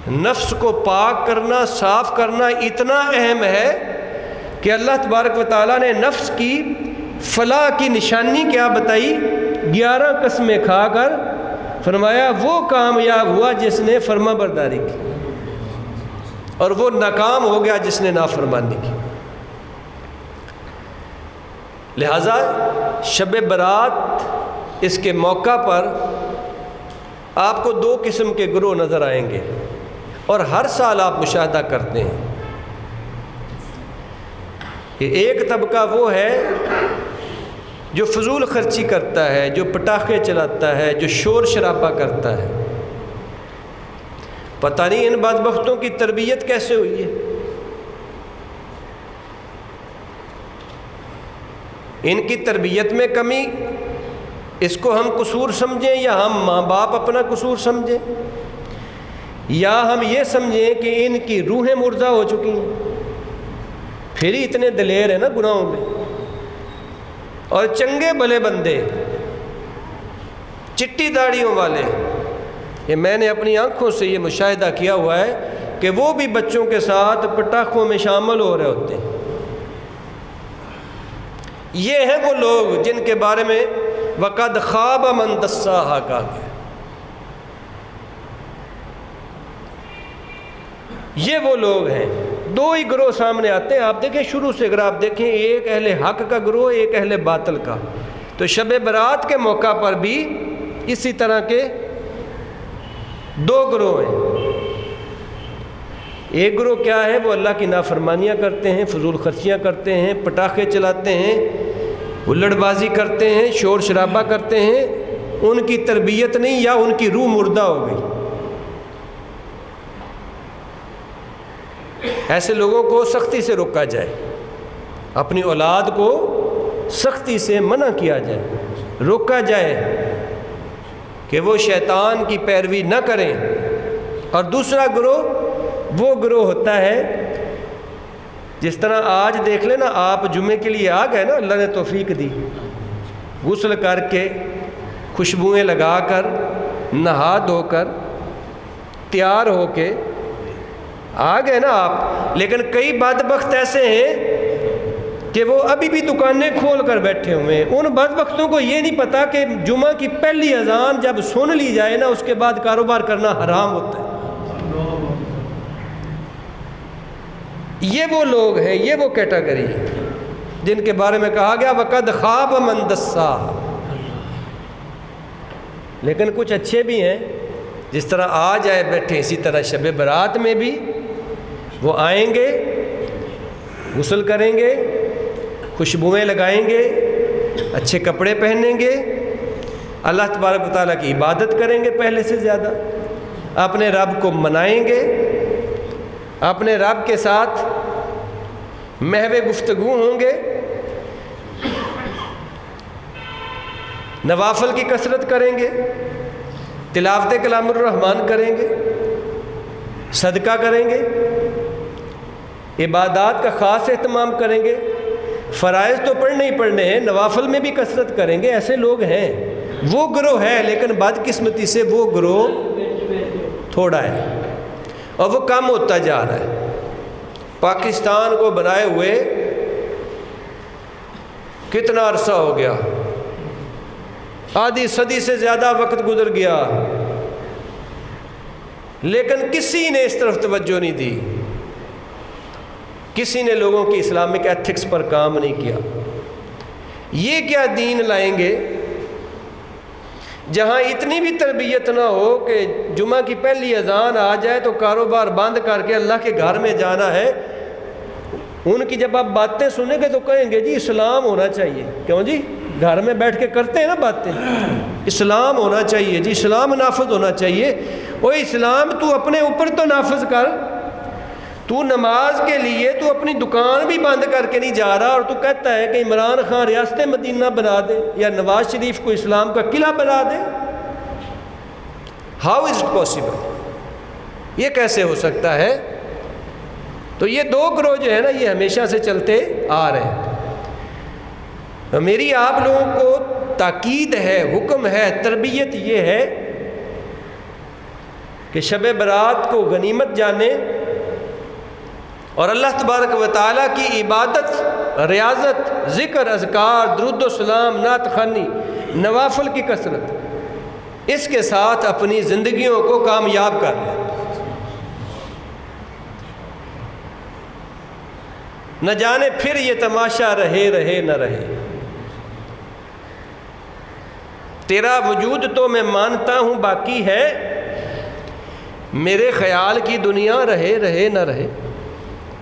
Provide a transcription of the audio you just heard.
نفس کو پاک کرنا، صاف کرنا اتنا اہم ہے کہ اللہ تبارک و تعالیٰ نے نفس کی فلاح کی نشانی کیا بتائی؟ 11 قسمیں کھا کر فرمایا وہ کامیاب ہوا جس نے فرما برداری کی، اور وہ ناکام ہو گیا جس نے نافرمانی کی۔ لہذا شب برات اس کے موقع پر آپ کو 2 قسم کے گروہ نظر آئیں گے، اور ہر سال آپ مشاہدہ کرتے ہیں کہ ایک طبقہ وہ ہے جو فضول خرچی کرتا ہے، جو پٹاخے چلاتا ہے، جو شور شرابہ کرتا ہے۔ پتہ نہیں ان بدبختوں کی تربیت کیسے ہوئی ہے، ان کی تربیت میں کمی، اس کو ہم قصور سمجھیں یا ہم ماں باپ اپنا قصور سمجھیں، یا ہم یہ سمجھیں کہ ان کی روحیں مردہ ہو چکی ہیں، پھر ہی اتنے دلیر ہیں نا گناہوں میں۔ اور چنگے بھلے بندے، چٹی داڑیوں والے، یہ میں نے اپنی آنکھوں سے یہ مشاہدہ کیا ہوا ہے کہ وہ بھی بچوں کے ساتھ پٹاخوں میں شامل ہو رہے ہوتے ہیں۔ یہ ہیں وہ لوگ جن کے بارے میں وَقَدْ خَابَ مَنْ دَسَّاهَا کہا گیا۔ یہ وہ لوگ ہیں، 2 ہی گروہ سامنے آتے ہیں۔ آپ دیکھیں شروع سے، اگر آپ دیکھیں، ایک اہل حق کا گروہ، ایک اہل باطل کا۔ تو شب برات کے موقع پر بھی اسی طرح کے 2 گروہ ہیں۔ ایک گروہ کیا ہے؟ وہ اللہ کی نافرمانیاں کرتے ہیں، فضول خرچیاں کرتے ہیں، پٹاخے چلاتے ہیں، ہلڑ بازی کرتے ہیں، شور شرابہ کرتے ہیں۔ ان کی تربیت نہیں، یا ان کی روح مردہ ہو گئی۔ ایسے لوگوں کو سختی سے روکا جائے، اپنی اولاد کو سختی سے منع کیا جائے، روکا جائے کہ وہ شیطان کی پیروی نہ کریں۔ اور دوسرا گروہ وہ گروہ ہوتا ہے، جس طرح آج دیکھ لیں نا، آپ جمعے کے لیے آ گئے نا، اللہ نے توفیق دی، غسل کر کے، خوشبوئیں لگا کر، نہا دھو کر، تیار ہو کے آ گئے نا آپ۔ لیکن کئی بدبخت ایسے ہیں کہ وہ ابھی بھی دکانیں کھول کر بیٹھے ہوئے ہیں۔ ان بدبختوں کو یہ نہیں پتا کہ جمعہ کی پہلی اذان جب سن لی جائے نا، اس کے بعد کاروبار کرنا حرام ہوتا ہے۔ یہ وہ لوگ ہیں، یہ وہ کیٹیگری ہے جن کے بارے میں کہا گیا وَقَدْ خَابَ مَنْ دَسَّاهَا۔ لیکن کچھ اچھے بھی ہیں، جس طرح آج آئے بیٹھے، اسی طرح شب برات میں بھی وہ آئیں گے، غسل کریں گے، خوشبوئیں لگائیں گے، اچھے کپڑے پہنیں گے، اللہ تبارک و تعالیٰ کی عبادت کریں گے پہلے سے زیادہ، اپنے رب کو منائیں گے، اپنے رب کے ساتھ محو گفتگو ہوں گے، نوافل کی کثرت کریں گے، تلاوت کلام الرحمن کریں گے، صدقہ کریں گے، عبادات کا خاص اہتمام کریں گے، فرائض تو پڑھنے ہی پڑھنے ہیں، نوافل میں بھی کثرت کریں گے۔ ایسے لوگ ہیں، وہ گروہ ہے، لیکن بدقسمتی سے وہ گروہ تھوڑا ہے اور وہ کم ہوتا جا رہا ہے۔ پاکستان کو بنائے ہوئے کتنا عرصہ ہو گیا، آدھی صدی سے زیادہ وقت گزر گیا، لیکن کسی نے اس طرف توجہ نہیں دی، کسی نے لوگوں کی اسلامک ایتھکس پر کام نہیں کیا۔ یہ کیا دین لائیں گے جہاں اتنی بھی تربیت نہ ہو کہ جمعہ کی پہلی اذان آ جائے تو کاروبار بند کر کے اللہ کے گھر میں جانا ہے۔ ان کی جب آپ باتیں سنیں گے تو کہیں گے جی اسلام ہونا چاہیے۔ کیوں جی؟ گھر میں بیٹھ کے کرتے ہیں نا باتیں، اسلام ہونا چاہیے جی، اسلام نافذ ہونا چاہیے۔ وہ اسلام تو اپنے اوپر تو نافذ کر، تو نماز کے لیے تو اپنی دکان بھی بند کر کے نہیں جا رہا، اور تو کہتا ہے کہ عمران خان ریاست مدینہ بنا دے یا نواز شریف کو اسلام کا قلعہ بنا دے۔ How is it possible? یہ کیسے ہو سکتا ہے؟ تو یہ 2 گروہ جو ہے نا، یہ ہمیشہ سے چلتے آ رہے ہیں۔ میری آپ لوگوں کو تاکید ہے، حکم ہے، تربیت یہ ہے کہ شب برات کو غنیمت جانے اور اللہ تبارک و تعالیٰ کی عبادت، ریاضت، ذکر، اذکار، درود و سلام، نعت خوانی، نوافل کی کثرت، اس کے ساتھ اپنی زندگیوں کو کامیاب کر لیں۔ نہ جانے پھر یہ تماشا رہے نہ رہے۔ تیرا وجود تو میں مانتا ہوں باقی ہے، میرے خیال کی دنیا رہے نہ رہے۔